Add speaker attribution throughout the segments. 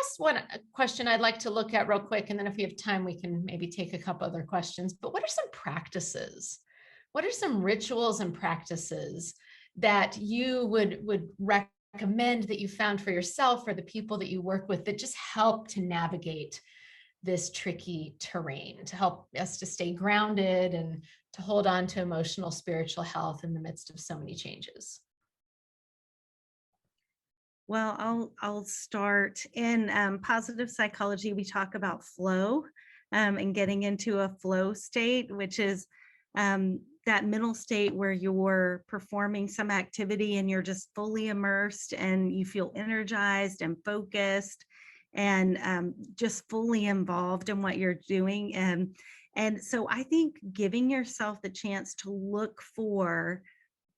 Speaker 1: last one question I'd like to look at real quick, and then if we have time, we can maybe take a couple other questions. But what are some practices? What are some rituals and practices that you would recommend that you found for yourself or the people that you work with that just help to navigate this tricky terrain, to help us to stay grounded and to hold on to emotional, spiritual health in the midst of so many changes?
Speaker 2: Well, I'll start in positive psychology. We talk about flow and getting into a flow state, which is that middle state where you're performing some activity and you're just fully immersed and you feel energized and focused and just fully involved in what you're doing. And so I think giving yourself the chance to look for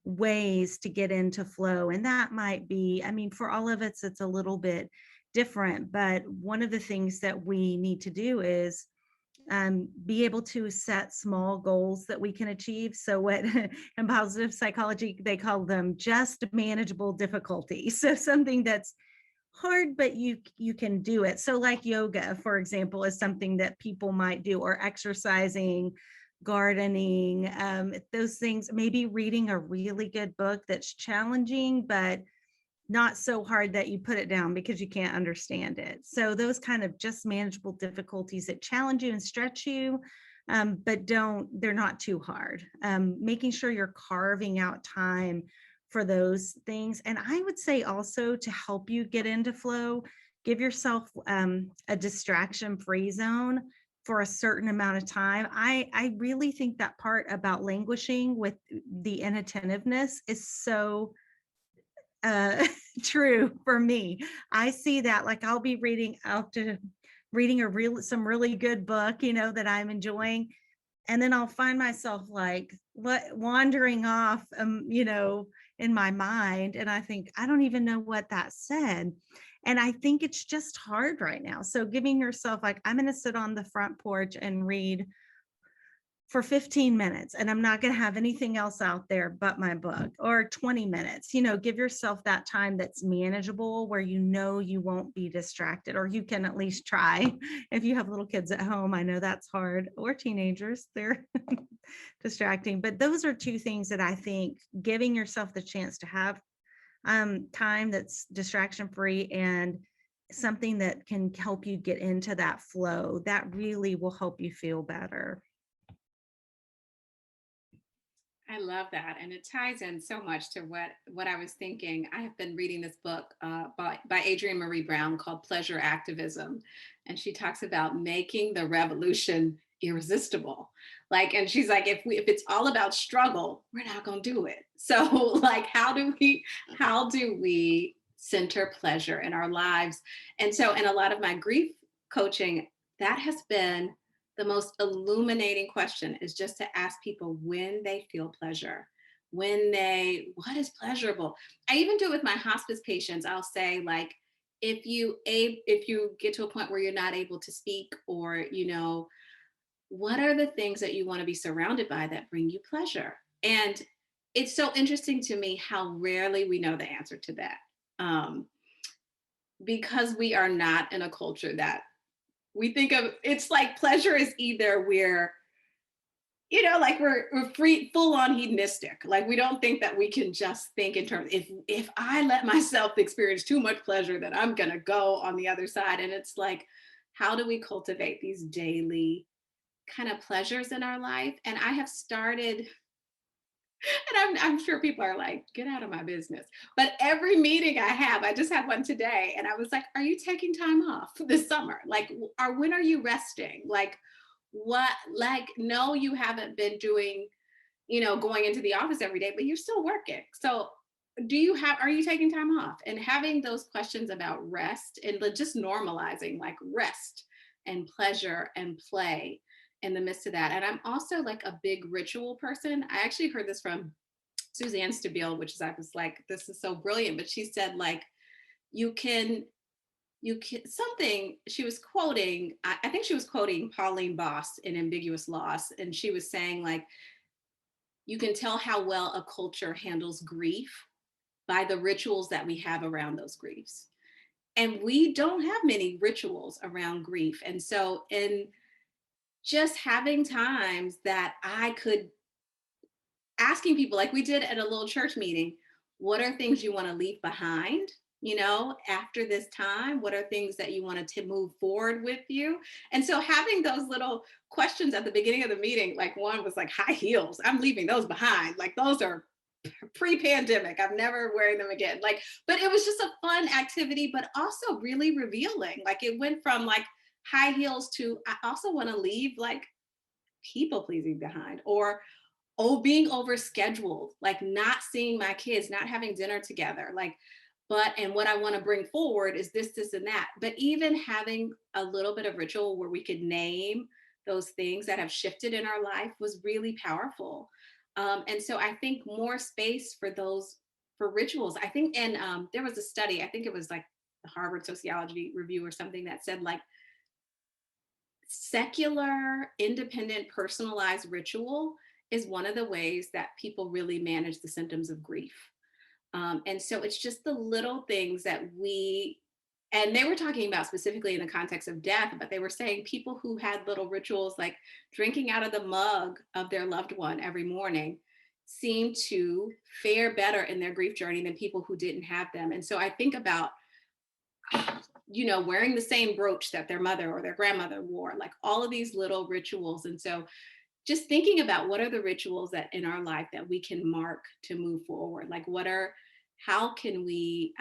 Speaker 2: ways to get into flow. And that might be, I mean, for all of us, it's a little bit different. But one of the things that we need to do is be able to set small goals that we can achieve. So what in positive psychology, they call them just manageable difficulty. So something that's hard, but you can do it. So like yoga, for example, is something that people might do, or exercising, gardening, those things, maybe reading a really good book that's challenging, but not so hard that you put it down because you can't understand it. So those kind of just manageable difficulties that challenge you and stretch you, but they're not too hard. Making sure you're carving out time for those things. And I would say also, to help you get into flow, give yourself a distraction-free zone for a certain amount of time. I really think that part about languishing with the inattentiveness is so true for me. I see that, like, I'll be reading some really good book, that I'm enjoying, and then I'll find myself like wandering off, in my mind, and I think, I don't even know what that said. And I think it's just hard right now. So giving yourself, like, I'm going to sit on the front porch and read for 15 minutes, and I'm not going to have anything else out there but my book, or 20 minutes. Give yourself that time that's manageable, where you won't be distracted, or you can at least try. If you have little kids at home, I know that's hard, or teenagers, they're distracting. But those are two things that I think giving yourself the chance to have time that's distraction free and something that can help you get into that flow, that really will help you feel better.
Speaker 3: I love that, and it ties in so much to what I was thinking. I have been reading this book by Adrienne Marie Brown called Pleasure Activism, and she talks about making the revolution irresistible. Like, and she's like, if it's all about struggle, we're not going to do it. So, like, how do we center pleasure in our lives? And so, in a lot of my grief coaching, that has been the most illuminating question, is just to ask people when they feel pleasure, what is pleasurable. I even do it with my hospice patients. I'll say, like, if you get to a point where you're not able to speak, or, what are the things that you want to be surrounded by that bring you pleasure? And it's so interesting to me how rarely we know the answer to that. Because we are not in a culture that we think of. It's like pleasure is either we're free, full on hedonistic. Like, we don't think that we can just think in terms, if I let myself experience too much pleasure, then I'm gonna go on the other side. And it's like, how do we cultivate these daily kind of pleasures in our life? And I have started, and I'm sure people are like, get out of my business. But every meeting I just had one today, and I was like, are you taking time off this summer? Like, when are you resting? Like, what, like, no, you haven't been doing, going into the office every day, but you're still working. So are you taking time off? And having those questions about rest, and just normalizing, like, rest and pleasure and play in the midst of that. And I'm also, like, a big ritual person. I actually heard this from Suzanne Stabile, I was like, this is so brilliant. But she said, like, you can something, she was quoting, I think she was quoting Pauline Boss in Ambiguous Loss. And she was saying, like, you can tell how well a culture handles grief by the rituals that we have around those griefs. And we don't have many rituals around grief. And so in just having times that I could asking people like we did at a little church meeting, what are things you want to leave behind, you know, after this time? What are things that you wanted to move forward with you? And so having those little questions at the beginning of the meeting, like one was like high heels, I'm leaving those behind, like those are pre-pandemic, I'm never wearing them again, like, but it was just a fun activity, but also really revealing. Like it went from like high heels to I also want to leave like people pleasing behind, or being overscheduled, like not seeing my kids, not having dinner together, like, but and what I want to bring forward is this and that. But even having a little bit of ritual where we could name those things that have shifted in our life was really powerful. And so I think more space for those, for rituals. I think, and there was a study, I think it was like the Harvard Sociology Review or something, that said like secular, independent, personalized ritual is one of the ways that people really manage the symptoms of grief. And so it's just the little things that we, and they were talking about specifically in the context of death, but they were saying people who had little rituals like drinking out of the mug of their loved one every morning seemed to fare better in their grief journey than people who didn't have them. And so I think about, you know, wearing the same brooch that their mother or their grandmother wore, like all of these little rituals. And so just thinking about what are the rituals that in our life that we can mark to move forward, like how can we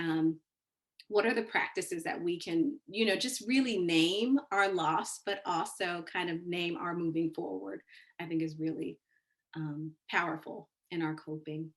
Speaker 3: what are the practices that we can, you know, just really name our loss but also kind of name our moving forward, I think is really powerful in our coping.